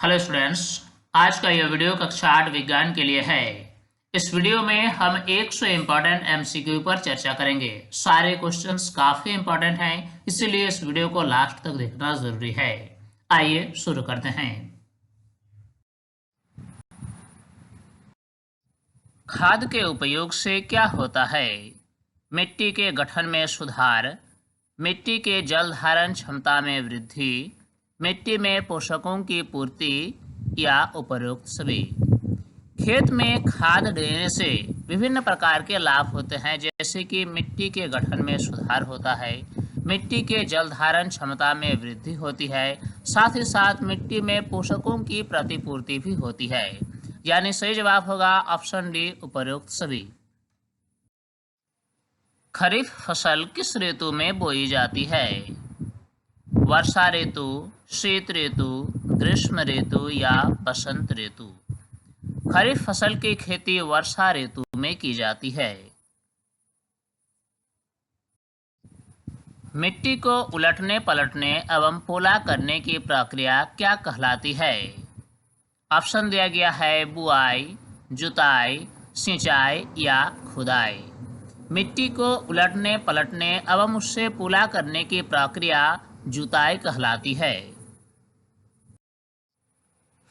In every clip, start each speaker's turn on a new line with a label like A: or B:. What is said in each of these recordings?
A: Hello students. आज का यह वीडियो कक्षा 8 विज्ञान के लिए है। इस वीडियो में हम 100 इम्पॉर्टेंट एमसीक्यू पर चर्चा करेंगे। सारे क्वेश्चंस काफी इम्पॉर्टेंट हैं, इसीलिए इस वीडियो को लास्ट तक देखना जरूरी है। आइए शुरू करते हैं। खाद के उपयोग से क्या होता है? मिट्टी के गठन में सुधार, मिट्टी के जल धारण क्षमता में वृद्धि, मिट्टी में पोषकों की पूर्ति या उपरोक्त सभी। खेत में खाद देने से विभिन्न प्रकार के लाभ होते हैं, जैसे कि मिट्टी के गठन में सुधार होता है, मिट्टी के जल धारण क्षमता में वृद्धि होती है, साथ ही साथ मिट्टी में पोषकों की प्रतिपूर्ति भी होती है। यानी सही जवाब होगा ऑप्शन डी, उपरोक्त सभी। खरीफ फसल किस ऋतु में बोई जाती है? वर्षा ऋतु, शीत ऋतु, ग्रीष्म ऋतु या बसंत ऋतु। खरीफ फसल की खेती वर्षा ऋतु में की जाती है। मिट्टी को उलटने पलटने एवं पोला करने की प्रक्रिया क्या कहलाती है? ऑप्शन दिया गया है बुआई, जुताई, सिंचाई या खुदाई। मिट्टी को उलटने पलटने एवं उससे पोला करने की प्रक्रिया जुताई कहलाती है।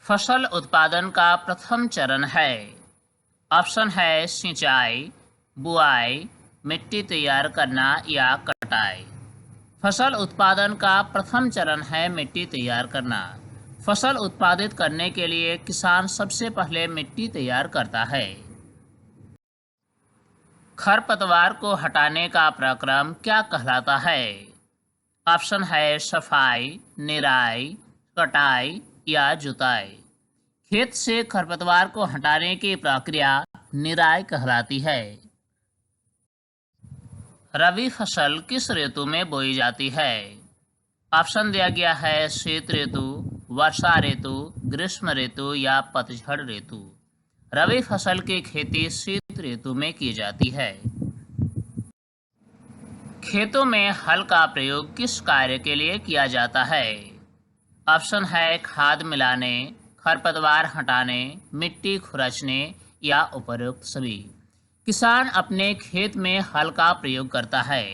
A: फसल उत्पादन का प्रथम चरण है। ऑप्शन है सिंचाई, बुआई, मिट्टी तैयार करना या कटाई। फसल उत्पादन का प्रथम चरण है मिट्टी तैयार करना। फसल उत्पादित करने के लिए किसान सबसे पहले मिट्टी तैयार करता है। खरपतवार को हटाने का प्रक्रम क्या कहलाता है? ऑप्शन है सफाई, निराई, कटाई या जुताई। खेत से खरपतवार को हटाने की प्रक्रिया निराई कहलाती है। रबी फसल किस ऋतु में बोई जाती है? ऑप्शन दिया गया है शीत ऋतु, वर्षा ऋतु, ग्रीष्म ऋतु या पतझड़ ऋतु। रबी फसल की खेती शीत ऋतु में की जाती है। खेतों में हल का प्रयोग किस कार्य के लिए किया जाता है? ऑप्शन है खाद मिलाने, खरपतवार हटाने, मिट्टी खुरचने या उपरोक्त सभी। किसान अपने खेत में हल का प्रयोग करता है।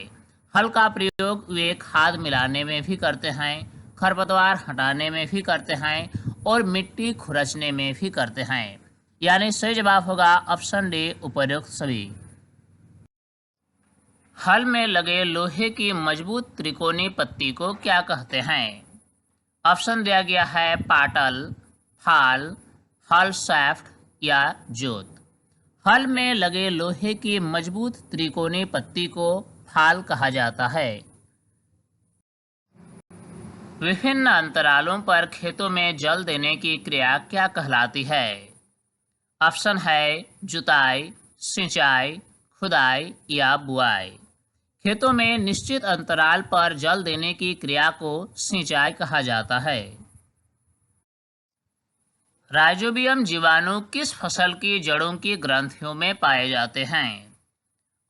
A: हल का प्रयोग वे खाद मिलाने में भी करते हैं, खरपतवार हटाने में भी करते हैं और मिट्टी खुरचने में भी करते हैं। यानी सही जवाब होगा ऑप्शन डी, उपरोक्त सभी। हल में लगे लोहे की मजबूत त्रिकोणीय पत्ती को क्या कहते हैं? ऑप्शन दिया गया है पाटल, फाल, हल शाफ्ट या जोत। हल में लगे लोहे की मजबूत त्रिकोणीय पत्ती को फाल कहा जाता है। विभिन्न अंतरालों पर खेतों में जल देने की क्रिया क्या कहलाती है? ऑप्शन है जुताई, सिंचाई, खुदाई या बुआई। खेतों में निश्चित अंतराल पर जल देने की क्रिया को सिंचाई कहा जाता है। राइजोबियम जीवाणु किस फसल की जड़ों की ग्रंथियों में पाए जाते हैं?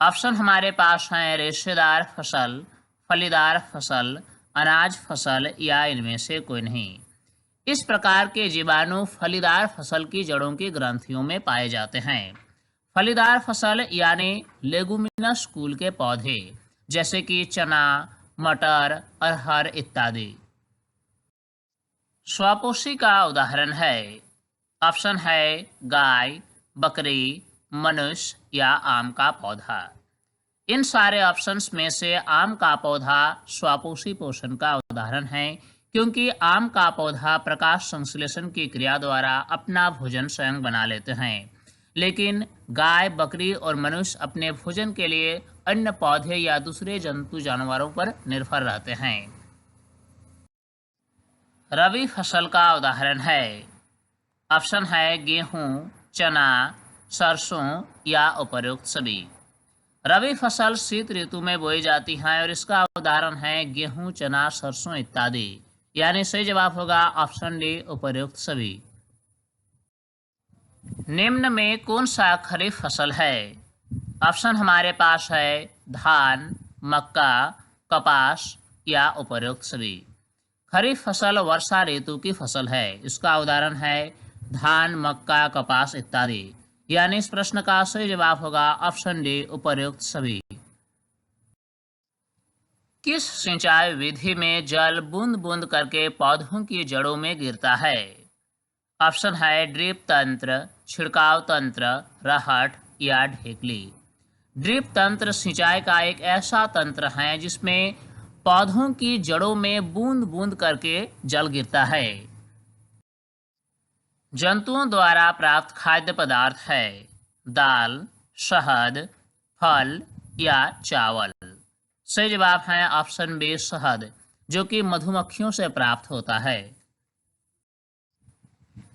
A: ऑप्शन हमारे पास हैं रेशेदार फसल, फलीदार फसल, अनाज फसल या इनमें से कोई नहीं। इस प्रकार के जीवाणु फलीदार फसल की जड़ों की ग्रंथियों में पाए जाते हैं। फलीदार फसल यानी लेगुमिनस कुल के पौधे, जैसे कि चना, मटर, अरहर इत्यादि। स्वपोषी का उदाहरण है। ऑप्शन है गाय, बकरी, मनुष्य या आम का पौधा। इन सारे ऑप्शंस में से आम का पौधा स्वपोषी पोषण का उदाहरण है, क्योंकि आम का पौधा प्रकाश संश्लेषण की क्रिया द्वारा अपना भोजन स्वयं बना लेते हैं, लेकिन गाय, बकरी और मनुष्य अपने भोजन के लिए अन्य पौधे या दूसरे जंतु जानवरों पर निर्भर रहते हैं। रबी फसल का उदाहरण है। ऑप्शन है गेहूं, चना, सरसों या उपरोक्त सभी। रबी फसल शीत ऋतु में बोई जाती है और इसका उदाहरण है गेहूं, चना, सरसों इत्यादि। यानी सही जवाब होगा ऑप्शन डी, उपरोक्त सभी। निम्न में कौन सा खरीफ फसल है? ऑप्शन हमारे पास है धान, मक्का, कपास या उपरोक्त सभी। खरीफ फसल वर्षा ऋतु की फसल है। इसका उदाहरण है धान, मक्का, कपास इत्यादि। यानी इस प्रश्न का सही जवाब होगा ऑप्शन डी, उपर्युक्त सभी। किस सिंचाई विधि में जल बूंद बूंद करके पौधों की जड़ों में गिरता है? ऑप्शन है ड्रिप तंत्र, छिड़काव तंत्र, रहट या ढेकली। ड्रिप तंत्र सिंचाई का एक ऐसा तंत्र है जिसमें पौधों की जड़ों में बूंद बूंद करके जल गिरता है। जंतुओं द्वारा प्राप्त खाद्य पदार्थ है दाल, शहद, फल या चावल। सही जवाब है ऑप्शन बी, शहद, जो कि मधुमक्खियों से प्राप्त होता है।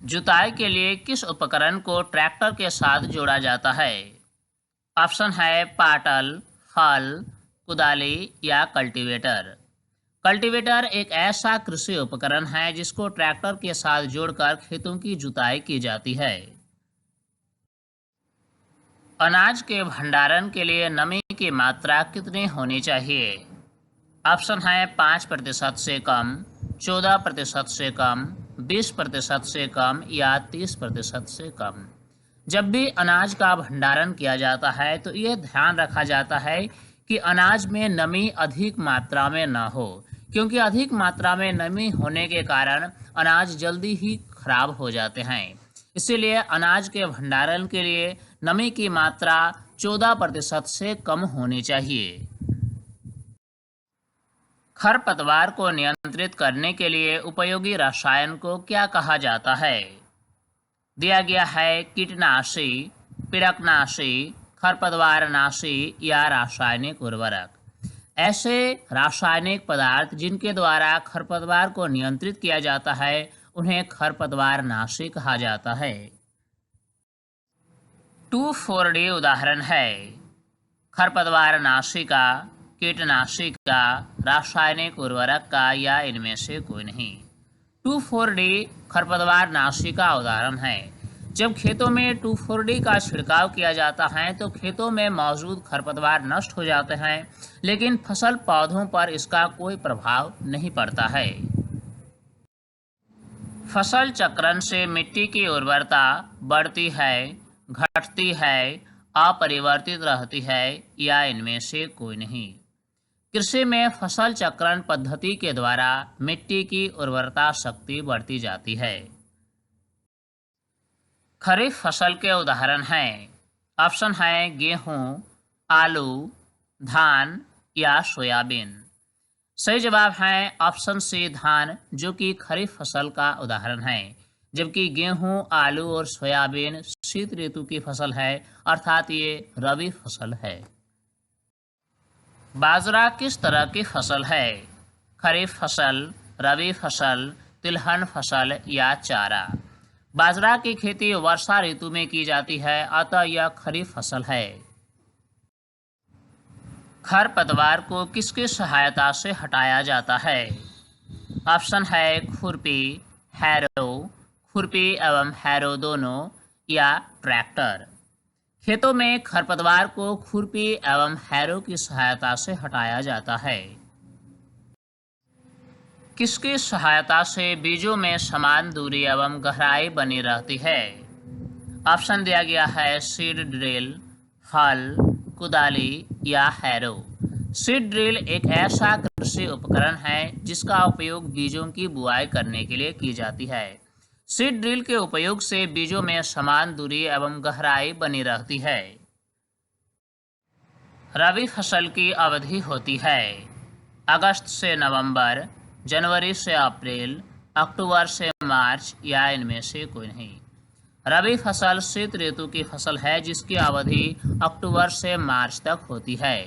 A: जुताई के लिए किस उपकरण को ट्रैक्टर के साथ जोड़ा जाता है? ऑप्शन है पाटल, हल, कुदाली या कल्टीवेटर। कल्टीवेटर एक ऐसा कृषि उपकरण है जिसको ट्रैक्टर के साथ जोड़कर खेतों की जुताई की जाती है। अनाज के भंडारण के लिए नमी की मात्रा कितनी होनी चाहिए? ऑप्शन है 5% से कम, 14% से कम, 20% से कम या 30% से कम। जब भी अनाज का भंडारण किया जाता है तो ये ध्यान रखा जाता है कि अनाज में नमी अधिक मात्रा में न हो, क्योंकि अधिक मात्रा में नमी होने के कारण अनाज जल्दी ही खराब हो जाते हैं। इसीलिए अनाज के भंडारण के लिए नमी की मात्रा 14% से कम होनी चाहिए। खरपतवार को नियंत्रित करने के लिए उपयोगी रसायन को क्या कहा जाता है? दिया गया है कीटनाशी, पीड़कनाशी, खरपतवारनाशी या रासायनिक उर्वरक। ऐसे रासायनिक पदार्थ जिनके द्वारा खरपतवार को नियंत्रित किया जाता है उन्हें खरपतवारनाशी कहा जाता है। 2,4-D उदाहरण है खरपतवारनाशी का, कीटनाशी का, रासायनिक उर्वरक का या इनमें से कोई नहीं। 2,4-D खरपतवारनाशी का उदाहरण है। जब खेतों में 2,4-D का छिड़काव किया जाता है तो खेतों में मौजूद खरपतवार नष्ट हो जाते हैं, लेकिन फसल पौधों पर इसका कोई प्रभाव नहीं पड़ता है। फसल चक्रण से मिट्टी की उर्वरता बढ़ती है, घटती है, अपरिवर्तित रहती है या इनमें से कोई नहीं। कृषि में फसल चक्रण पद्धति के द्वारा मिट्टी की उर्वरता शक्ति बढ़ती जाती है। खरीफ फसल के उदाहरण हैं। ऑप्शन है गेहूं, आलू, धान या सोयाबीन। सही जवाब है ऑप्शन सी, धान, जो कि खरीफ फसल का उदाहरण है, जबकि गेहूं, आलू और सोयाबीन शीत ऋतु की फसल है, अर्थात ये रबी फसल है। बाजरा किस तरह की फसल है? खरीफ फसल, रबी फसल, तिलहन फसल या चारा। बाजरा की खेती वर्षा ऋतु में की जाती है, अतः यह खरीफ फसल है। खरपतवार को किसकी सहायता से हटाया जाता है? ऑप्शन है खुरपी, हैरो, खुरपी एवं हैरो दोनों या ट्रैक्टर। खेतों में खरपतवार को खुरपी एवं हैरो की सहायता से हटाया जाता है। किसकी सहायता से बीजों में समान दूरी एवं गहराई बनी रहती है? ऑप्शन दिया गया है सीड ड्रिल, हल, कुदाली या हैरो। सीड ड्रिल एक ऐसा कृषि उपकरण है जिसका उपयोग बीजों की बुआई करने के लिए की जाती है। सीड ड्रिल के उपयोग से बीजों में समान दूरी एवं गहराई बनी रहती है। रबी फसल की अवधि होती है अगस्त से नवंबर, जनवरी से अप्रैल, अक्टूबर से मार्च या इनमें से कोई नहीं। रबी फसल शीत ऋतु की फसल है जिसकी अवधि अक्टूबर से मार्च तक होती है।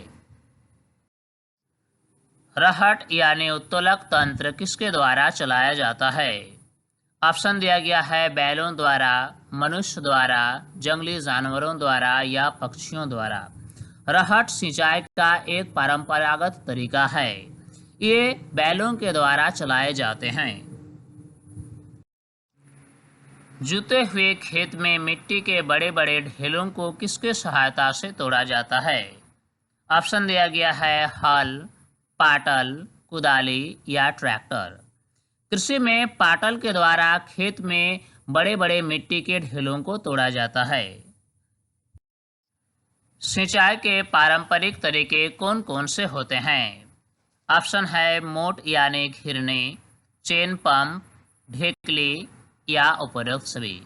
A: रहट यानी उत्तोलक तंत्र किसके द्वारा चलाया जाता है? ऑप्शन दिया गया है बैलों द्वारा, मनुष्य द्वारा, जंगली जानवरों द्वारा या पक्षियों द्वारा। रहट सिंचाई का एक परंपरागत तरीका है। ये बैलों के द्वारा चलाए जाते हैं। जुते हुए खेत में मिट्टी के बड़े बड़े ढेलों को किसके सहायता से तोड़ा जाता है? ऑप्शन दिया गया है हल, पाटल, कुदाली या ट्रैक्टर। कृषि में पाटल के द्वारा खेत में बड़े बड़े मिट्टी के ढेलों को तोड़ा जाता है। सिंचाई के पारंपरिक तरीके कौन कौन से होते हैं? ऑप्शन है मोट यानी घिरनी, चेन पंप, ढेकली या उपरोक्त सभी।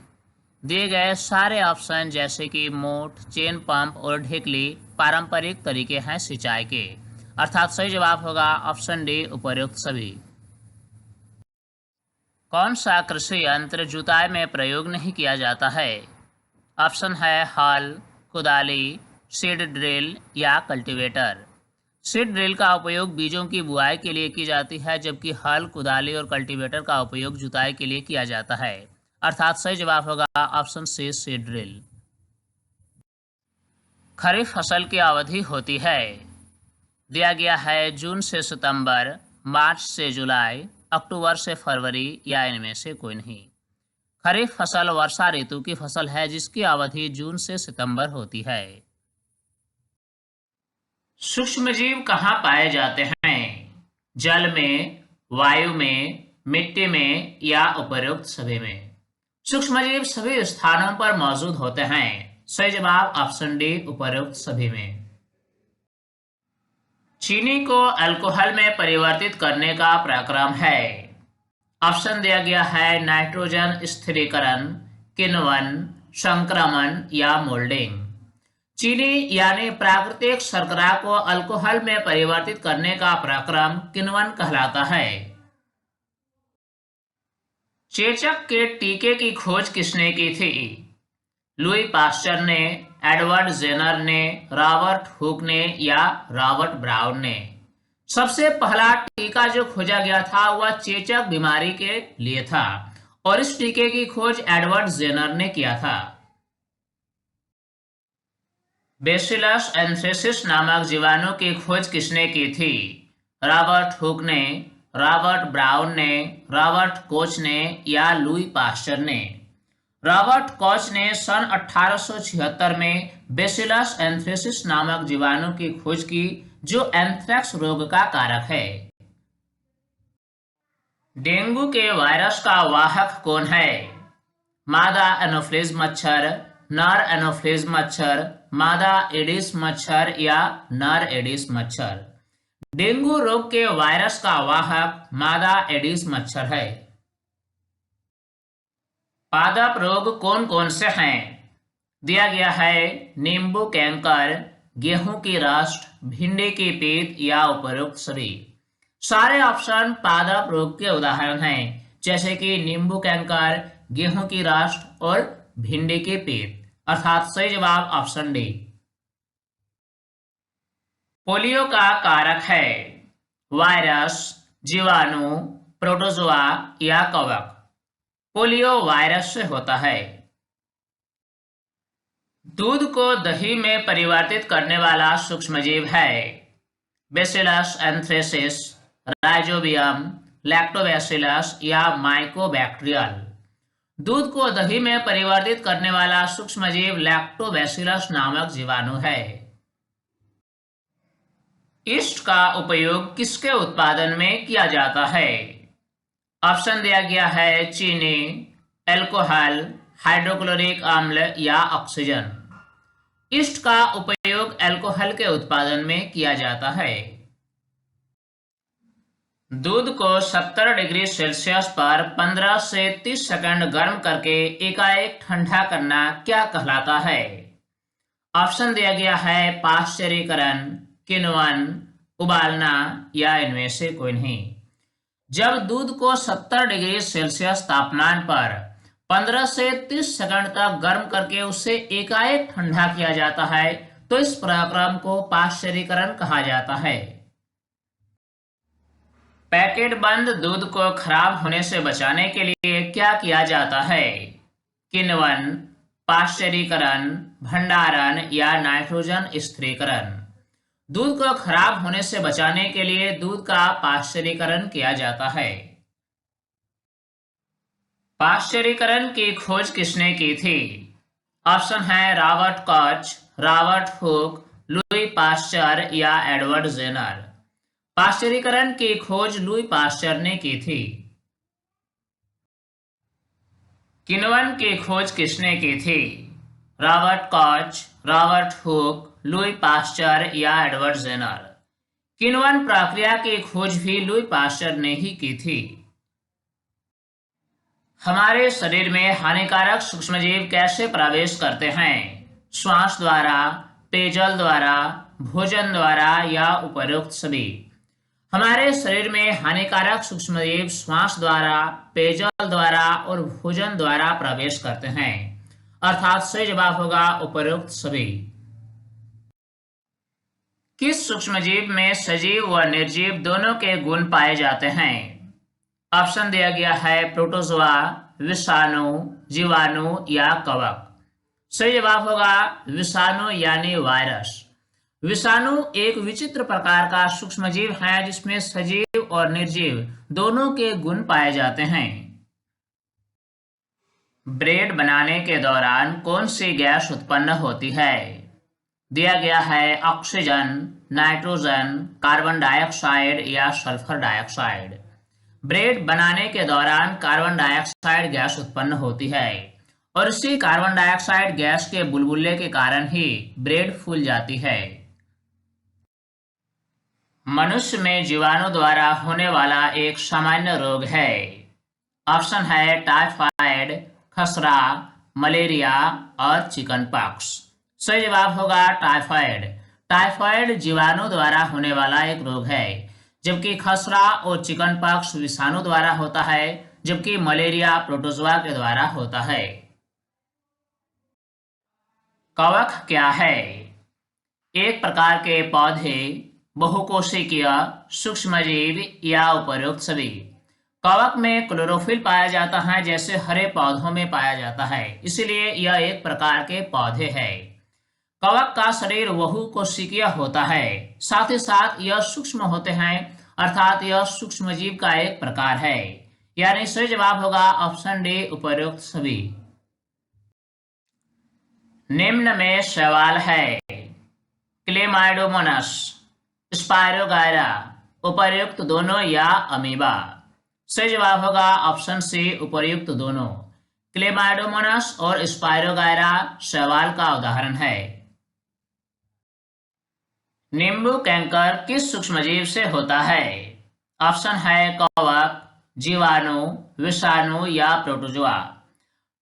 A: दिए गए सारे ऑप्शन जैसे कि मोट, चेन पंप और ढेकली पारंपरिक तरीके हैं सिंचाई के, अर्थात सही जवाब होगा ऑप्शन डी उपरोक्त सभी। कौन सा कृषि यंत्र जुताई में प्रयोग नहीं किया जाता है? ऑप्शन है हल, कुदाली, सीड ड्रिल या कल्टीवेटर। सीड ड्रिल का उपयोग बीजों की बुआई के लिए की जाती है, जबकि हल, कुदाली और कल्टीवेटर का उपयोग जुताई के लिए किया जाता है, अर्थात सही जवाब होगा ऑप्शन सी सीड ड्रिल। खरीफ फसल की अवधि होती है, दिया गया है जून से सितंबर, मार्च से जुलाई, अक्टूबर से फरवरी या इनमें से कोई नहीं। खरीफ फसल वर्षा ऋतु की फसल है जिसकी अवधि जून से सितंबर होती है। सूक्ष्मजीव कहाँ पाए जाते हैं? जल में, वायु में, मिट्टी में या उपरोक्त सभी में? सूक्ष्मजीव सभी स्थानों पर मौजूद होते हैं। सही जवाब ऑप्शन डी उपरोक्त सभी में। चीनी को अल्कोहल में परिवर्तित करने का प्रक्रम है। ऑप्शन दिया गया है नाइट्रोजन स्थिरीकरण, किण्वन, संक्रमण या मोल्डिंग। चीनी यानी प्राकृतिक शर्करा को अल्कोहल में परिवर्तित करने का प्रक्रम किण्वन कहलाता है। चेचक के टीके की खोज किसने की थी? लुई पास्चर ने, एडवर्ड जेनर ने, रॉबर्ट हुक ने या रॉबर्ट ब्राउन ने? सबसे पहला टीका जो खोजा गया था वह चेचक बीमारी के लिए था और इस टीके की खोज एडवर्ड जेनर ने किया था। बेसिलस एंथ्रेसिस नामक जीवाणु की खोज किसने की थी? रॉबर्ट हुक ने, रॉबर्ट ब्राउन ने, रॉबर्ट कोच ने या लुई पास्चर ने? रॉबर्ट कोच ने सन 1876 में बेसिलस एंथ्रेसिस नामक जीवाणु की खोज की जो एंथ्रेक्स रोग का कारक है। डेंगू के वायरस का वाहक कौन है? मादा एनोफ्लिज मच्छर, नर एनोफ्लिज मच्छर, मादा एडिस मच्छर या नर एडिस मच्छर? डेंगू रोग के वायरस का वाहक मादा एडिस मच्छर है। पादप रोग कौन कौन से हैं? दिया गया है नींबू कैंकर, गेहूं की रस्ट, भिंडी की पीत या उपरोक्त सभी। सारे ऑप्शन पादप रोग के उदाहरण हैं जैसे कि नींबू कैंकर, गेहूं की रस्ट और भिंडी की पीत, अर्थात सही जवाब ऑप्शन डी। पोलियो का कारक है वायरस, जीवाणु, प्रोटोजोआ या कवक? पोलियो वायरस से होता है। दूध को दही में परिवर्तित करने वाला सूक्ष्मजीव है बेसिलस एंथ्रेसिस, राइजोबियम, लैक्टोबैसिलस या माइकोबैक्टीरियल? दूध को दही में परिवर्तित करने वाला सूक्ष्मजीव लैक्टोबैसिलस नामक जीवाणु है। ईस्ट का उपयोग किसके उत्पादन में किया जाता है? ऑप्शन दिया गया है चीनी, अल्कोहल, हाइड्रोक्लोरिक अम्ल या ऑक्सीजन। ईस्ट का उपयोग अल्कोहल के उत्पादन में किया जाता है। दूध को 70 डिग्री सेल्सियस पर 15 से 30 सेकंड गर्म करके एकाएक ठंडा करना क्या कहलाता है? ऑप्शन दिया गया है पाश्चरीकरण, किण्वन, उबालना या इनमें से कोई नहीं। जब दूध को 70 डिग्री सेल्सियस तापमान पर 15 से 30 सेकंड तक गर्म करके उसे एकाएक ठंडा किया जाता है तो इस प्रक्रम को पाश्चरीकरण कहा जाता है। पैकेट बंद दूध को खराब होने से बचाने के लिए क्या किया जाता है? किण्वन, पाश्चरीकरण, भंडारण या नाइट्रोजन स्थिरीकरण? दूध को खराब होने से बचाने के लिए दूध का पाश्चरीकरण किया जाता है। पाश्चरीकरण की खोज किसने की थी? ऑप्शन है Robert Koch, Robert Hooke, Louis Pasteur या एडवर्ड जेनर? पाश्चरीकरण की खोज लुई पास्चर ने की थी। किण्वन की खोज किसने की थी? Robert Koch, Robert Hooke, Louis Pasteur या एडवर्ड जेनर? किण्वन प्रक्रिया की खोज भी लुई पास्चर ने ही की थी। हमारे शरीर में हानिकारक सूक्ष्मजीव कैसे प्रवेश करते हैं? श्वास द्वारा, पेयजल द्वारा, भोजन द्वारा या उपर्युक्त सभी? हमारे शरीर में हानिकारक सूक्ष्मजीव श्वास द्वारा, पेयजल द्वारा और भोजन द्वारा प्रवेश करते हैं, अर्थात सही जवाब होगा उपर्युक्त सभी। किस सूक्ष्मजीव में सजीव व निर्जीव दोनों के गुण पाए जाते हैं? ऑप्शन दिया गया है प्रोटोजोआ, विषाणु, जीवाणु या कवक। सही जवाब होगा विषाणु यानी वायरस। विषाणु एक विचित्र प्रकार का सूक्ष्मजीव है जिसमें सजीव और निर्जीव दोनों के गुण पाए जाते हैं। ब्रेड बनाने के दौरान कौन सी गैस उत्पन्न होती है? दिया गया है ऑक्सीजन, नाइट्रोजन, कार्बन डाइऑक्साइड या सल्फर डाइऑक्साइड। ब्रेड बनाने के दौरान कार्बन डाइऑक्साइड गैस उत्पन्न होती है और इसी कार्बन डाइऑक्साइड गैस के बुलबुले के कारण ही ब्रेड फूल जाती है। मनुष्य में जीवाणु द्वारा होने वाला एक सामान्य रोग है। ऑप्शन है टाइफाइड, खसरा, मलेरिया और चिकनपॉक्स। सही जवाब होगा टाइफाइड। टाइफाइड जीवाणु द्वारा होने वाला एक रोग है, जबकि खसरा और चिकनपॉक्स विषाणु द्वारा होता है, जबकि मलेरिया प्रोटोजोआ के द्वारा होता है। कवक क्या है? एक प्रकार के पौधे, बहुकोशिकीय, सूक्ष्मजीव या उपर्युक्त सभी। कवक में क्लोरोफिल पाया जाता है जैसे हरे पौधों में पाया जाता है, इसलिए यह एक प्रकार के पौधे हैं। कवक का शरीर बहुकोशिकीय होता है, साथ ही साथ यह सूक्ष्म होते हैं, अर्थात यह सूक्ष्मजीव का एक प्रकार है, यानी सही जवाब होगा ऑप्शन डी उपर्युक्त सभी। निम्न में सवाल है, क्लेमाइडोमोनास, स्पायरोगायरा, उपर्युक्त दोनों या अमीबा? सही जवाब होगा ऑप्शन सी उपर्युक्त दोनों। क्लेमाइडोमोनास और स्पायरोगायरा शैवाल का उदाहरण है। नींबू कैंकर किस सूक्ष्मजीव से होता है? ऑप्शन है कवक, जीवाणु, विषाणु या प्रोटोजोआ।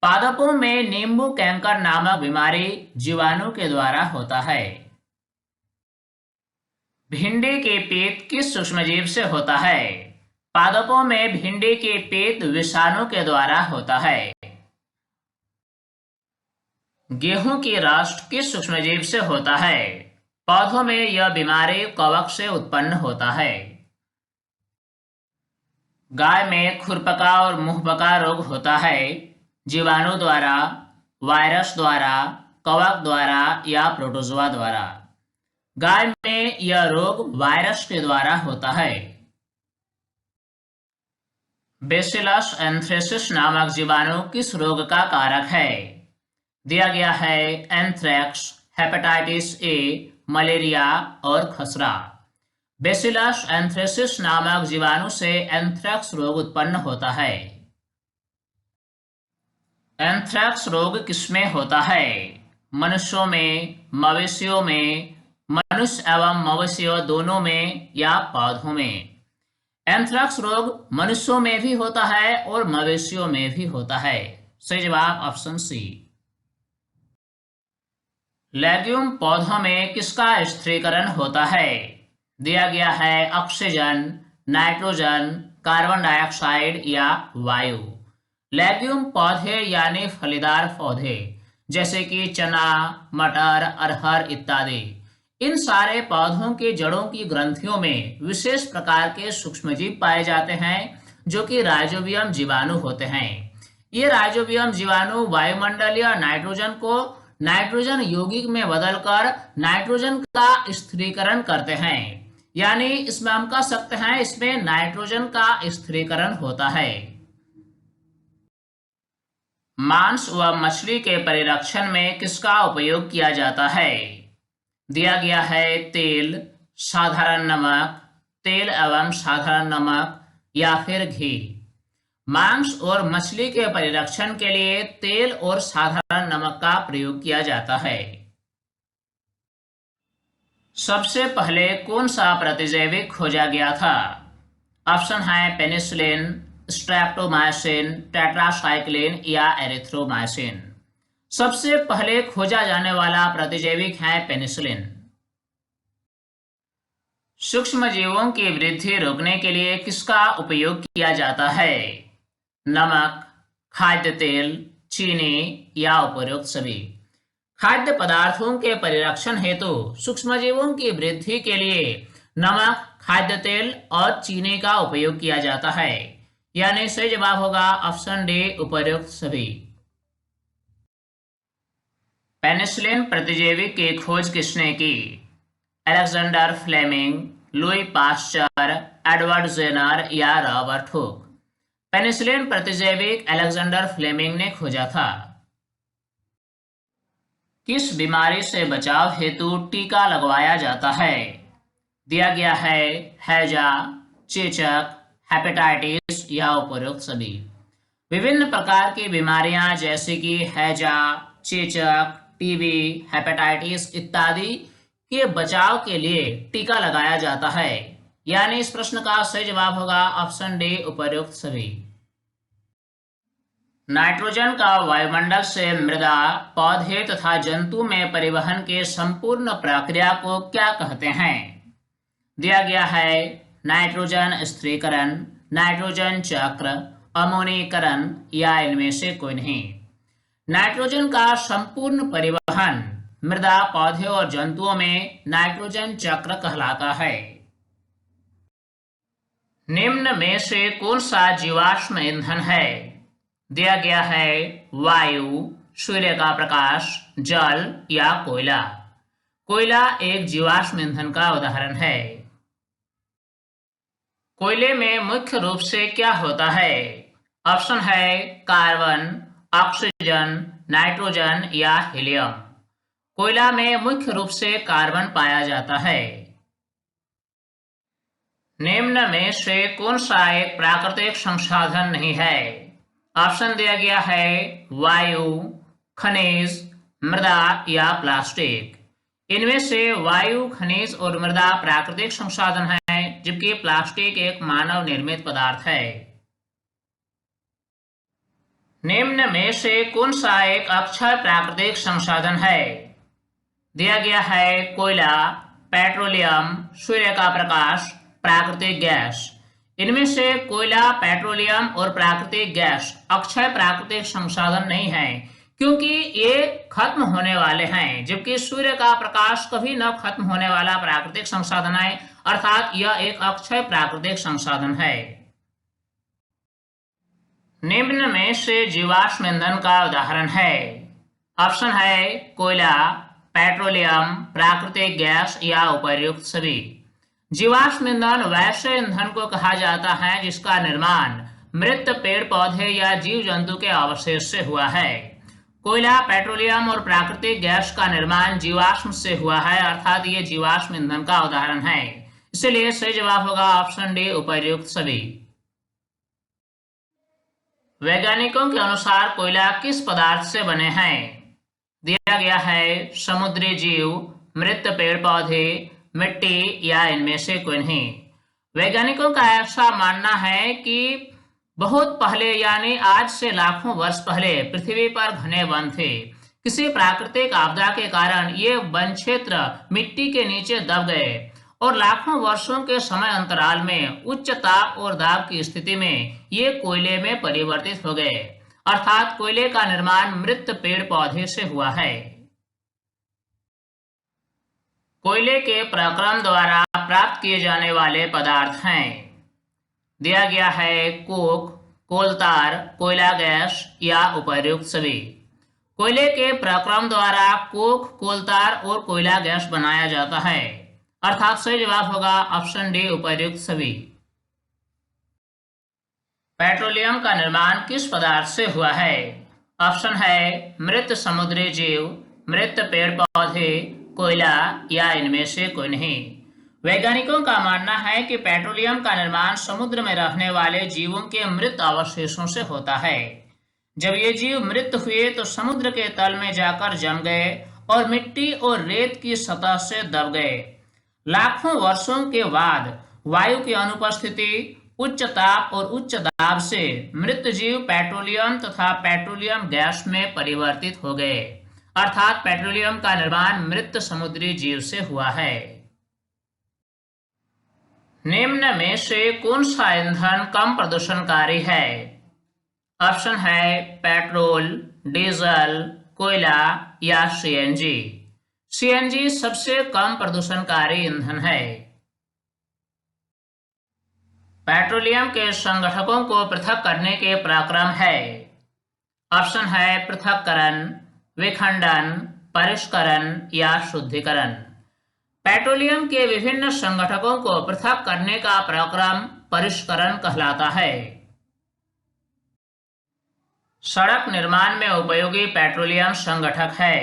A: पादपों में नींबू कैंकर नामक बीमारी जीवाणु के द्वारा होता है। भिंडी के पीत किस सूक्ष्मजीव से होता है? पादपों में भिंडी के पीत विषाणु के द्वारा होता है। गेहूं की रस्ट किस सूक्ष्मजीव से होता है? पौधों में यह बीमारी कवक से उत्पन्न होता है। गाय में खुरपका और मुंहपका रोग होता है जीवाणु द्वारा, वायरस द्वारा, कवक द्वारा या प्रोटोजोआ द्वारा। गाय में यह रोग वायरस के द्वारा होता है। बेसिलस एंथ्रेसिस नामक जीवाणु किस रोग का कारक है? दिया गया है एंथ्रेक्स, हेपेटाइटिस ए, मलेरिया और खसरा। बेसिलस एंथ्रेसिस नामक जीवाणु से एंथ्रेक्स रोग उत्पन्न होता है। एंथ्रेक्स रोग किसमें होता है? मनुष्यों में, मवेशियों में, मनुष्य एवं मवेशियों दोनों में या पौधों में? एंथ्रेक्स रोग मनुष्यों में भी होता है और मवेशियों में भी होता है। सही जवाब ऑप्शन सी। लेग्यूम पौधों में किसका स्थिरीकरण होता है? दिया गया है ऑक्सीजन, नाइट्रोजन, कार्बन डाइऑक्साइड या वायु। लेग्यूम पौधे यानी फलीदार पौधे जैसे कि चना, मटर, अरहर इत्यादि, इन सारे पौधों की जड़ों की ग्रंथियों में विशेष प्रकार के सूक्ष्मजीव पाए जाते हैं जो कि राइजोबियम जीवाणु होते हैं। ये राइजोबियम जीवाणु वायुमंडलीय नाइट्रोजन को नाइट्रोजन यौगिक में बदलकर नाइट्रोजन का स्थिरीकरण करते हैं, यानी इसमें हम कह सकते हैं इसमें नाइट्रोजन का स्थिरीकरण होता है। मांस व मछली के परिरक्षण में किसका उपयोग किया जाता है? दिया गया है तेल, साधारण नमक, तेल एवं साधारण नमक या फिर घी। मांस और मछली के परिरक्षण के लिए तेल और साधारण नमक का प्रयोग किया जाता है। सबसे पहले कौन सा प्रतिजैविक खोजा गया था? ऑप्शन है पेनिसिलिन, स्ट्रेप्टोमाइसिन, टेट्रासाइक्लिन या एरिथ्रोमाइसिन। सबसे पहले खोजा जाने वाला प्रतिजैविक है पेनिसिलिन। सूक्ष्मजीवों की वृद्धि रोकने के लिए किसका उपयोग किया जाता है? नमक, खाद्य तेल, चीनी या उपरोक्त सभी। खाद्य पदार्थों के परिरक्षण हेतु सूक्ष्मजीवों की वृद्धि के लिए नमक, खाद्य तेल और चीनी का उपयोग किया जाता है। यानी सही जवाब होगा ऑप्शन डी, उपरोक्त सभी। पेनिसिलिन प्रतिजैविक की खोज किसने की? Alexander Fleming, Louis Pasteur, Edward Jenner या रॉबर्ट हुक। पेनिसिलिन प्रतिजैविक अलेक्जेंडर फ्लेमिंग ने खोजा था। किस बीमारी से बचाव हेतु टीका लगवाया जाता है? दिया गया है हैजा, चेचक, हेपेटाइटिस या उपरोक्त सभी। विभिन्न प्रकार की बीमारियां जैसे कि हैजा, चेचक, टीबी, हेपेटाइटिस इत्यादि के बचाव के लिए टीका लगाया जाता है। यानी इस प्रश्न का सही जवाब होगा ऑप्शन डी, उपरोक्त सभी। नाइट्रोजन का वायुमंडल से मृदा, पौधे तथा जंतु में परिवहन के संपूर्ण प्रक्रिया को क्या कहते हैं? दिया गया है नाइट्रोजन स्थिरीकरण, नाइट्रोजन चक्र, अमोनीकरण या इनमें से कोई नहीं। नाइट्रोजन का संपूर्ण परिवहन मृदा, पौधे और जंतुओं में नाइट्रोजन चक्र कहलाता है। निम्न में से कौन सा जीवाश्म ईंधन है? दिया गया है वायु, सूर्य का प्रकाश, जल या कोयला। कोयला एक जीवाश्म ईंधन का उदाहरण है। कोयले में मुख्य रूप से क्या होता है? ऑप्शन है कार्बन, ऑक्सीजन, नाइट्रोजन या हीलियम। कोयला में मुख्य रूप से कार्बन पाया जाता है। निम्न में से कौन सा एक प्राकृतिक संसाधन नहीं है? ऑप्शन दिया गया है वायु, खनिज, मृदा या प्लास्टिक। इनमें से वायु, खनिज और मृदा प्राकृतिक संसाधन है, जबकि प्लास्टिक एक मानव निर्मित पदार्थ है। निम्न में से कौन सा एक अक्षय प्राकृतिक संसाधन है? दिया गया है कोयला, पेट्रोलियम, सूर्य का प्रकाश, प्राकृतिक गैस। इनमें से कोयला, पेट्रोलियम और प्राकृतिक गैस अक्षय प्राकृतिक संसाधन नहीं है, क्योंकि ये खत्म होने वाले हैं, जबकि सूर्य का प्रकाश कभी न खत्म होने वाला प्राकृतिक संसाधन है, अर्थात यह एक अक्षय प्राकृतिक संसाधन है। निम्न में से जीवाश्म ईंधन का उदाहरण है। ऑप्शन है कोयला, पेट्रोलियम, प्राकृतिक गैस या उपर्युक्त सभी। जीवाश्म ईंधन वैसे ईंधन को कहा जाता है जिसका निर्माण मृत पेड़ पौधे या जीव जंतु के अवशेष से हुआ है। कोयला, पेट्रोलियम और प्राकृतिक गैस का निर्माण जीवाश्म से हुआ है, अर्थात ये जीवाश्म ईंधन का उदाहरण है। इसलिए सही जवाब होगा ऑप्शन डी, उपर्युक्त सभी। वैज्ञानिकों के अनुसार कोयला किस पदार्थ से बने हैं? दिया गया है समुद्री जीव, मृत पेड़ पौधे, मिट्टी या इनमें से कोई नहीं। वैज्ञानिकों का ऐसा मानना है कि बहुत पहले यानी आज से लाखों वर्ष पहले पृथ्वी पर घने वन थे। किसी प्राकृतिक आपदा के कारण ये वन क्षेत्र मिट्टी के नीचे दब गए और लाखों वर्षों के समय अंतराल में उच्च ताप और दाब की स्थिति में ये कोयले में परिवर्तित हो गए, अर्थात कोयले का निर्माण मृत पेड़ पौधे से हुआ है। कोयले के प्रक्रम द्वारा प्राप्त किए जाने वाले पदार्थ हैं। दिया गया है कोक, कोलतार, कोयला गैस या उपर्युक्त सभी। कोयले के प्रक्रम द्वारा कोक, कोलतार और कोयला गैस बनाया जाता है, अर्थात सही जवाब होगा ऑप्शन डी, उपर्युक्त सभी। पेट्रोलियम का निर्माण किस पदार्थ से हुआ है? ऑप्शन है मृत समुद्री जीव, मृत पेड़ पौधे, कोयला या इनमें से कोई नहीं। वैज्ञानिकों का मानना है कि पेट्रोलियम का निर्माण समुद्र में रहने वाले जीवों के मृत अवशेषों से होता है। जब ये जीव मृत हुए तो समुद्र के तल में जाकर जम गए और मिट्टी और रेत की सतह से दब गए। लाखों वर्षों के बाद वायु की अनुपस्थिति, उच्च ताप और उच्च दाब से मृत जीव पेट्रोलियम तथा पेट्रोलियम गैस में परिवर्तित हो गए। अर्थात पेट्रोलियम का निर्माण मृत समुद्री जीव से हुआ है। निम्न में से कौन सा ईंधन कम प्रदूषणकारी है? ऑप्शन है पेट्रोल, डीजल, कोयला या सीएनजी। सीएनजी सबसे कम प्रदूषणकारी ईंधन है। पेट्रोलियम के संगठकों को पृथक करने के प्रक्रम है। ऑप्शन है पृथक्करण, विखंडन, परिष्करण या शुद्धिकरण। पेट्रोलियम के विभिन्न संगठकों को पृथक करने का प्रक्रम परिष्करण कहलाता है। सड़क निर्माण में उपयोगी पेट्रोलियम संगठक है।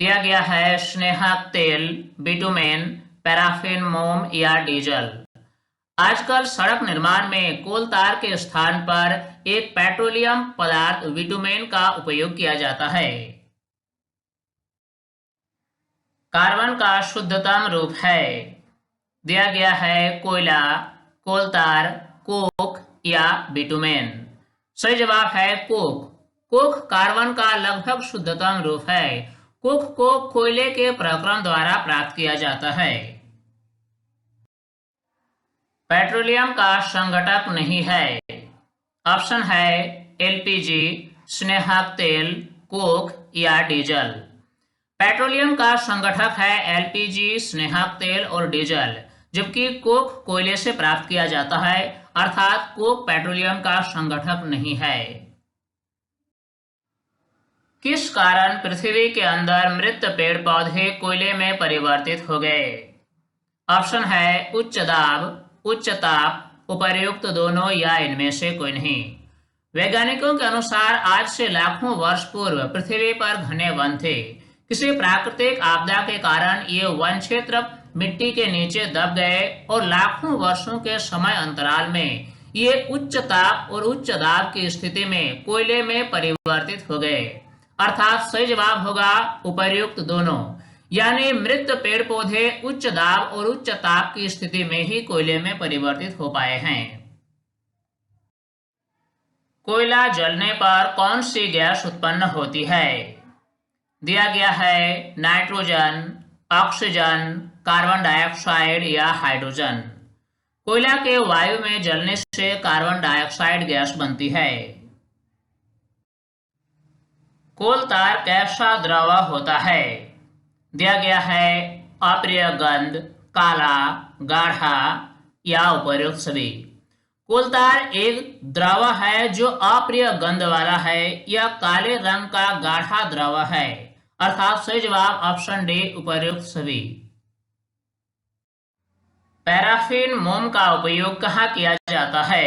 A: दिया गया है स्नेहक तेल, बिटुमेन, पैराफिन, मोम या डीजल। आजकल सड़क निर्माण में कोल तार के स्थान पर एक पेट्रोलियम पदार्थ बिटुमेन का उपयोग किया जाता है। कार्बन का शुद्धतम रूप है। दिया गया है कोयला, कोल तार, कोक या बिटुमेन। सही जवाब है कोक। कोक कार्बन का लगभग शुद्धतम रूप है। कोक को कोयले के प्रक्रम द्वारा प्राप्त किया जाता है। पेट्रोलियम का संघटक नहीं है। ऑप्शन है एलपीजी, स्नेहक तेल, कोक या डीजल। पेट्रोलियम का संगठक है एलपीजी, स्नेहक तेल और डीजल, जबकि कोक कोयले से प्राप्त किया जाता है। अर्थात कोक पेट्रोलियम का संगठक नहीं है। किस कारण पृथ्वी के अंदर मृत पेड़ पौधे कोयले में परिवर्तित हो गए? ऑप्शन है उच्च दाब, उच्च ताप, उपर्युक्त दोनों या इनमें से कोई नहीं। वैज्ञानिकों के अनुसार आज से लाखों वर्ष पूर्व पृथ्वी पर घने वन थे। किसी प्राकृतिक आपदा के कारण ये वन क्षेत्र मिट्टी के नीचे दब गए और लाखों वर्षों के समय अंतराल में ये उच्च ताप और उच्च दाब की स्थिति में कोयले में परिवर्तित हो गए। अर्थात सही जवाब होगा उपर्युक्त दोनों, यानी मृत पेड़ पौधे उच्च दाब और उच्च ताप की स्थिति में ही कोयले में परिवर्तित हो पाए हैं। कोयला जलने पर कौन सी गैस उत्पन्न होती है? दिया गया है नाइट्रोजन, ऑक्सीजन, कार्बन डाइऑक्साइड या हाइड्रोजन। कोयला के वायु में जलने से कार्बन डाइऑक्साइड गैस बनती है। कोल तार कैसा द्रव होता है? दिया गया है अप्रिय गंध, काला, गाढ़ा या उपर्युक्त सभी। कोल तार एक द्रव है जो अप्रिय गंध वाला है या काले रंग का गाढ़ा द्रव है। अर्थात सही जवाब ऑप्शन डी उपर्युक्त सभी। पैराफिन मोम का उपयोग कहाँ किया जाता है?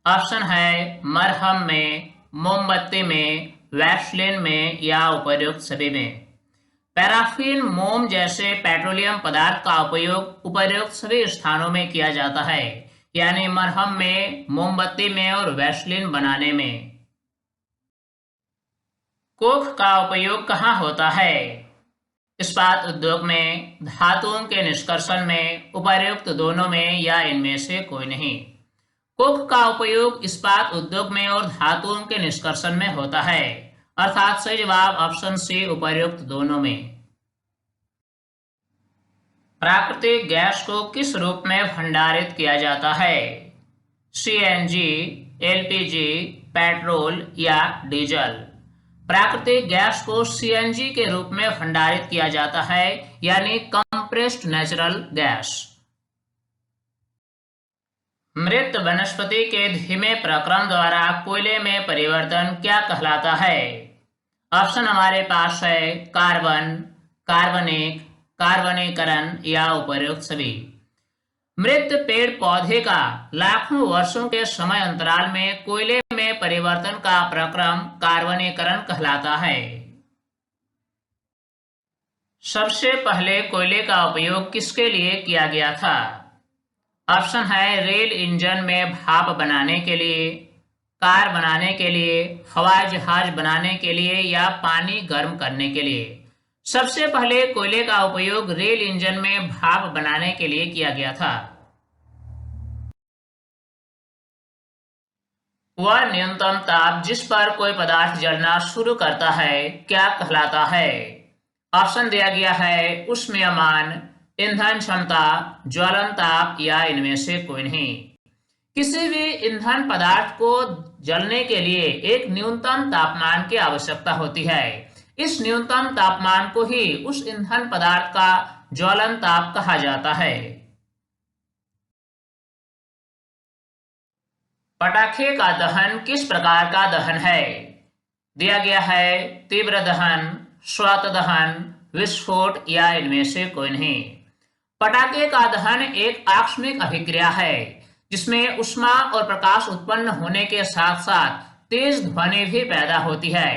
A: ऑप्शन है मरहम में, मोमबत्ती में, वैसलीन में या उपर्युक्त सभी में। पैराफिन मोम जैसे पेट्रोलियम पदार्थ का उपयोग उपर्युक्त सभी स्थानों में किया जाता है, यानी मरहम में, मोमबत्ती में और वैसलीन बनाने में। कोक का उपयोग कहाँ होता है? इस्पात उद्योग में, धातुओं के निष्कर्षण में, उपर्युक्त दोनों में या इनमें से कोई नहीं। कोक का उपयोग इस्पात उद्योग में और धातुओं के निष्कर्षण में होता है। अर्थात सही जवाब ऑप्शन सी उपर्युक्त दोनों में। प्राकृतिक गैस को किस रूप में भंडारित किया जाता है? सीएनजी, एलपीजी, पेट्रोल या डीजल। प्राकृतिक गैस को सीएनजी के रूप में भंडारित किया जाता है, यानी कंप्रेस्ड नेचुरल गैस। मृत वनस्पति के धीमे प्रक्रम द्वारा कोयले में परिवर्तन क्या कहलाता है? ऑप्शन हमारे पास है कार्बन, कार्बनिक, कार्बनीकरण या उपर्युक्त सभी। मृत पेड़ पौधे का लाखों वर्षों के समय अंतराल में कोयले में परिवर्तन का प्रक्रम कार्बनीकरण कहलाता है। सबसे पहले कोयले का उपयोग किसके लिए किया गया था? ऑप्शन है रेल इंजन में भाप बनाने के लिए, कार बनाने के लिए, हवाई जहाज बनाने के लिए या पानी गर्म करने के लिए। सबसे पहले कोयले का उपयोग रेल इंजन में भाप बनाने के लिए किया गया था। वह न्यूनतम ताप जिस पर कोई पदार्थ जलना शुरू करता है क्या कहलाता है? ऑप्शन दिया गया है ऊष्मीयमान, ईंधन क्षमता, ज्वलन ताप या इनमें से कोई नहीं। किसी भी ईंधन पदार्थ को जलने के लिए एक न्यूनतम तापमान की आवश्यकता होती है। इस न्यूनतम तापमान को ही उस ईंधन पदार्थ का ज्वलन ताप कहा जाता है। पटाखे का दहन किस प्रकार का दहन है? दिया गया है तीव्र दहन, श्वात दहन, विस्फोट या इनमें से कोई नहीं। पटाखे का दहन एक आकस्मिक अभिक्रिया है जिसमें ऊष्मा और प्रकाश उत्पन्न होने के साथ साथ तेज ध्वनि भी पैदा होती है।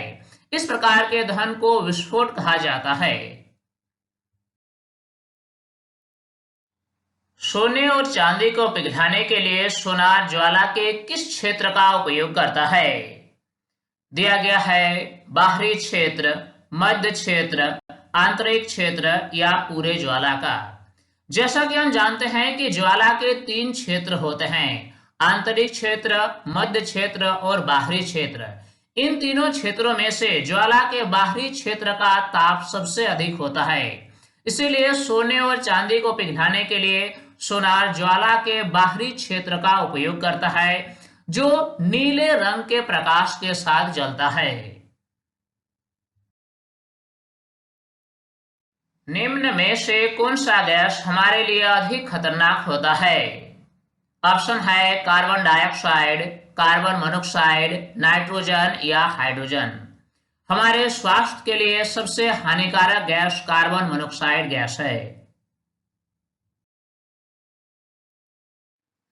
A: इस प्रकार के दहन को विस्फोट कहा जाता है। सोने और चांदी को पिघलाने के लिए सोनार ज्वाला के किस क्षेत्र का उपयोग करता है? दिया गया है बाहरी क्षेत्र, मध्य क्षेत्र, आंतरिक क्षेत्र या पूरे ज्वाला का। जैसा कि हम जानते हैं कि ज्वाला के 3 क्षेत्र होते हैं, आंतरिक क्षेत्र, मध्य क्षेत्र और बाहरी क्षेत्र। इन तीनों क्षेत्रों में से ज्वाला के बाहरी क्षेत्र का ताप सबसे अधिक होता है। इसीलिए सोने और चांदी को पिघलाने के लिए सोनार ज्वाला के बाहरी क्षेत्र का उपयोग करता है जो नीले रंग के प्रकाश के साथ जलता है। निम्न में से कौन सा गैस हमारे लिए अधिक खतरनाक होता है? ऑप्शन है carbon dioxide, carbon monoxide, nitrogen या हाइड्रोजन। हमारे स्वास्थ्य के लिए सबसे हानिकारक गैस कार्बन मोनोऑक्साइड गैस है।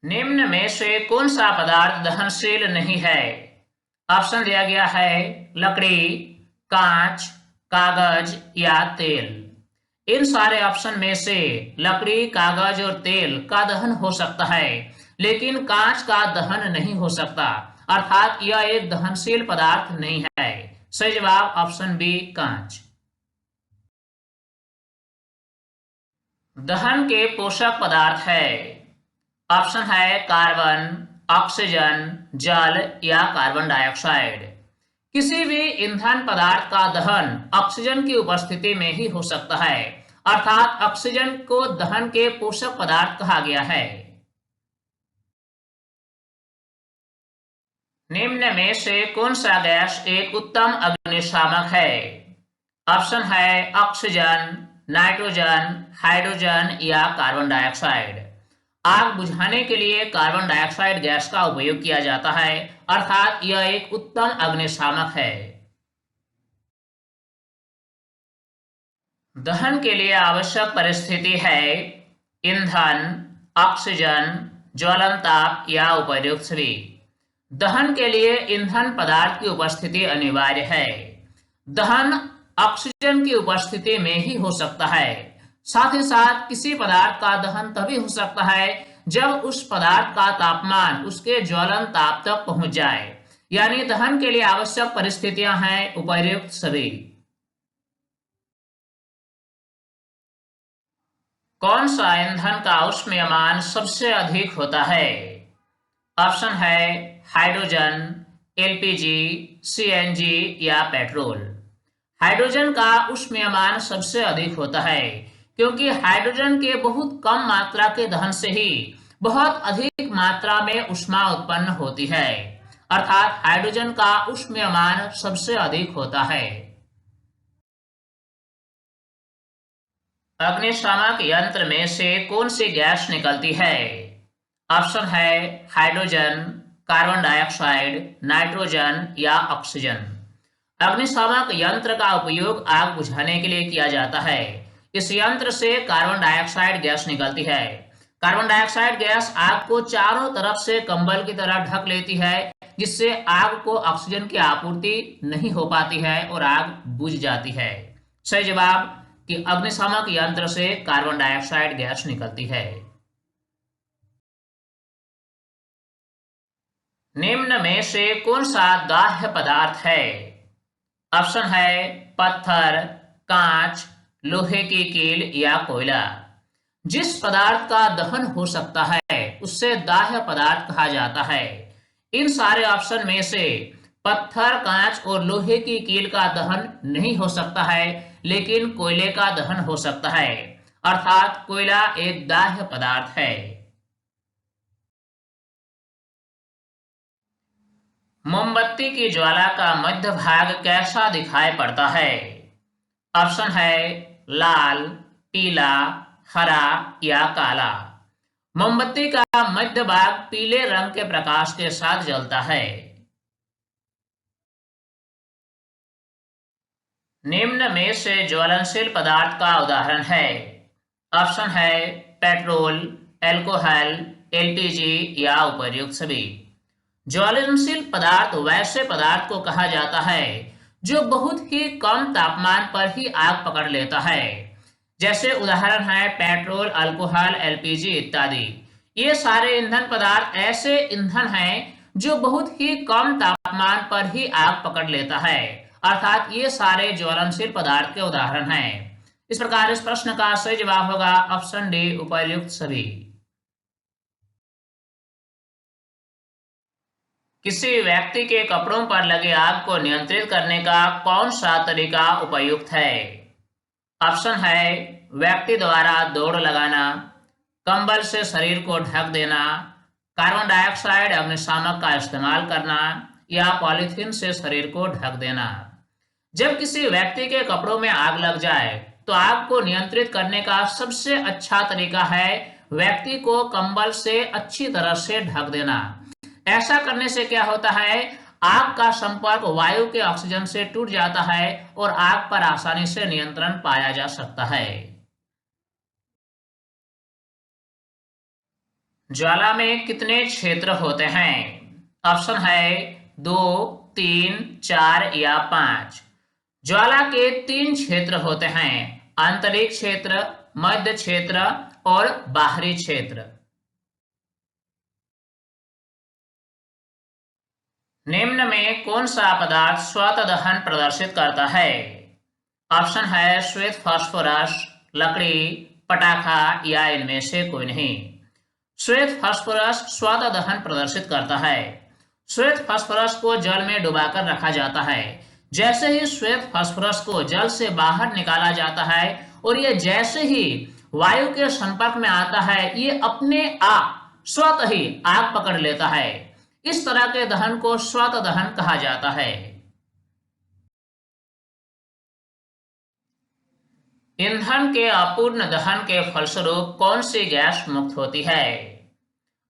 A: निम्न में से कौन सा पदार्थ दहनशील नहीं है? ऑप्शन दिया गया है लकड़ी, कांच, कागज या तेल। इन सारे ऑप्शन में से लकड़ी, कागज और तेल का दहन हो सकता है लेकिन कांच का दहन नहीं हो सकता, अर्थात यह एक दहनशील पदार्थ नहीं है। सही जवाब ऑप्शन बी कांच। दहन के पोषक पदार्थ है। ऑप्शन है कार्बन, ऑक्सीजन, जल या कार्बन डाइऑक्साइड। किसी भी ईंधन पदार्थ का दहन ऑक्सीजन की उपस्थिति में ही हो सकता है, अर्थात ऑक्सीजन को दहन के पोषक पदार्थ कहा गया है। निम्न में से कौन सा गैस एक उत्तम अग्निशामक है? ऑप्शन है ऑक्सीजन, नाइट्रोजन, हाइड्रोजन या कार्बन डाइऑक्साइड। आग बुझाने के लिए कार्बन डाइऑक्साइड गैस का उपयोग किया जाता है, अर्थात यह एक उत्तम अग्निशामक है। दहन के लिए आवश्यक परिस्थिति है ईंधन, ऑक्सीजन, ज्वलन ताप या उपर्युक्त सभी। दहन के लिए ईंधन पदार्थ की उपस्थिति अनिवार्य है। दहन ऑक्सीजन की उपस्थिति में ही हो सकता है। साथ ही साथ किसी पदार्थ का दहन तभी हो सकता है जब उस पदार्थ का तापमान उसके ज्वलन ताप तक पहुंच जाए, यानी दहन के लिए आवश्यक परिस्थितियां हैं उपर्युक्त सभी। कौन सा ईंधन का ऊष्मीयमान सबसे अधिक होता है? ऑप्शन है हाइड्रोजन, एलपीजी, सीएनजी या पेट्रोल। हाइड्रोजन का ऊष्मीयमान सबसे अधिक होता है क्योंकि हाइड्रोजन के बहुत कम मात्रा के दहन से ही बहुत अधिक मात्रा में ऊष्मा उत्पन्न होती है, अर्थात हाइड्रोजन का ऊष्मीयमान सबसे अधिक होता है। अग्निशामक यंत्र में से कौन सी गैस निकलती है? ऑप्शन है हाइड्रोजन, कार्बन डाइऑक्साइड, नाइट्रोजन या ऑक्सीजन। अग्निशामक यंत्र का उपयोग आग बुझाने के लिए किया जाता है। इस यंत्र से कार्बन डाइऑक्साइड गैस निकलती है। कार्बन डाइऑक्साइड गैस आग को चारों तरफ से कंबल की तरह ढक लेती है, जिससे आग को ऑक्सीजन की आपूर्ति नहीं हो पाती है और आग बुझ जाती है। सही जवाब कि अग्निशामक यंत्र से कार्बन डाइऑक्साइड गैस निकलती है। निम्न में से कौन सा दाह्य पदार्थ है? ऑप्शन है पत्थर, कांच, लोहे की कील या कोयला। जिस पदार्थ का दहन हो सकता है उससे दाह्य पदार्थ कहा जाता है। इन सारे ऑप्शन में से पत्थर, कांच और लोहे की कील का दहन नहीं हो सकता है, लेकिन कोयले का दहन हो सकता है, अर्थात कोयला एक दाह्य पदार्थ है। मोमबत्ती की ज्वाला का मध्य भाग कैसा दिखाई पड़ता है? ऑप्शन है लाल, पीला, हरा या काला। मोमबत्ती का मध्य भाग पीले रंग के प्रकाश के साथ जलता है। निम्न में से ज्वलनशील पदार्थ का उदाहरण है। ऑप्शन है पेट्रोल, एल्कोहल, एलपीजी या उपर्युक्त सभी। ज्वलनशील पदार्थ वैसे पदार्थ को कहा जाता है जो बहुत ही कम तापमान पर ही आग पकड़ लेता है। जैसे उदाहरण है पेट्रोल, अल्कोहल, एलपीजी इत्यादि। ये सारे ईंधन पदार्थ ऐसे ईंधन हैं जो बहुत ही कम तापमान पर ही आग पकड़ लेता है, अर्थात ये सारे ज्वलनशील पदार्थ के उदाहरण हैं। इस प्रकार इस प्रश्न का सही जवाब होगा ऑप्शन डी, उपर्युक्त सभी। किसी व्यक्ति के कपड़ों पर लगे आग को नियंत्रित करने का कौन सा तरीका उपयुक्त है? ऑप्शन है व्यक्ति द्वारा दौड़ लगाना, कंबल से शरीर को ढक देना, कार्बन डाइऑक्साइड अग्निशामक का इस्तेमाल करना या पॉलीथीन से शरीर को ढक देना। जब किसी व्यक्ति के कपड़ों में आग लग जाए तो आग को नियंत्रित करने का सबसे अच्छा तरीका है व्यक्ति को कंबल से अच्छी तरह से ढक देना। ऐसा करने से क्या होता है, आग का संपर्क वायु के ऑक्सीजन से टूट जाता है और आग पर आसानी से नियंत्रण पाया जा सकता है। ज्वाला में कितने क्षेत्र होते हैं? ऑप्शन है 2, 3, 4 या 5। ज्वाला के 3 क्षेत्र होते हैं, आंतरिक क्षेत्र, मध्य क्षेत्र और बाहरी क्षेत्र। निम्न में कौन सा पदार्थ स्वतः दहन प्रदर्शित करता है? ऑप्शन है श्वेत फास्फोरस, लकड़ी, पटाखा या इनमें से कोई नहीं। श्वेत फास्फोरस स्वतः दहन प्रदर्शित करता है। श्वेत फास्फोरस को जल में डुबाकर रखा जाता है। जैसे ही श्वेत फास्फोरस को जल से बाहर निकाला जाता है और ये जैसे ही वायु के संपर्क में आता है, ये अपने आप स्वतः ही आग पकड़ लेता है। इस तरह के दहन को स्वतः दहन कहा जाता है। ईंधन के अपूर्ण दहन के फलस्वरूप कौन सी गैस मुक्त होती है?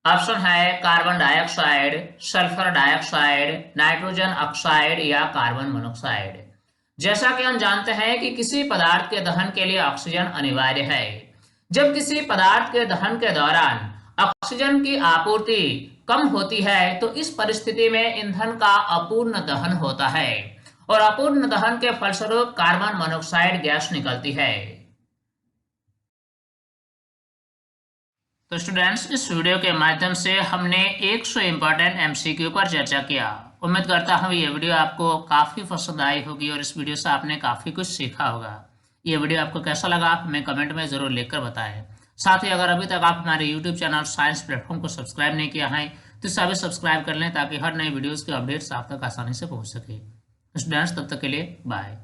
A: ऑप्शन है carbon dioxide, sulphur dioxide, nitrogen oxide या कार्बन मोनोऑक्साइड। जैसा कि हम जानते हैं कि किसी पदार्थ के दहन के लिए ऑक्सीजन अनिवार्य है। जब किसी पदार्थ के दहन के दौरान ऑक्सीजन की आपूर्ति कम होती है तो इस परिस्थिति में ईंधन का अपूर्ण दहन होता है और अपूर्ण दहन के फलस्वरूप कार्बन मोनोऑक्साइड गैस निकलती है। तो स्टूडेंट्स, इस वीडियो के माध्यम से हमने 100 इम्पोर्टेंट एमसीक्यू पर चर्चा किया। उम्मीद करता हूँ ये वीडियो आपको काफ़ी पसंद आई होगी और इस वीडियो से आपने काफ़ी कुछ सीखा होगा। ये वीडियो आपको कैसा लगा हमें कमेंट में ज़रूर लिखकर बताएं। साथ ही अगर अभी तक आप हमारे यूट्यूब चैनल साइंस प्लेटफॉर्म को सब्सक्राइब नहीं किया है तो इसे अभी सब्सक्राइब कर लें ताकि हर नई वीडियोज़ के अपडेट्स आप तक आसानी से पहुँच सके। स्टूडेंट्स, तब तक के लिए बाय।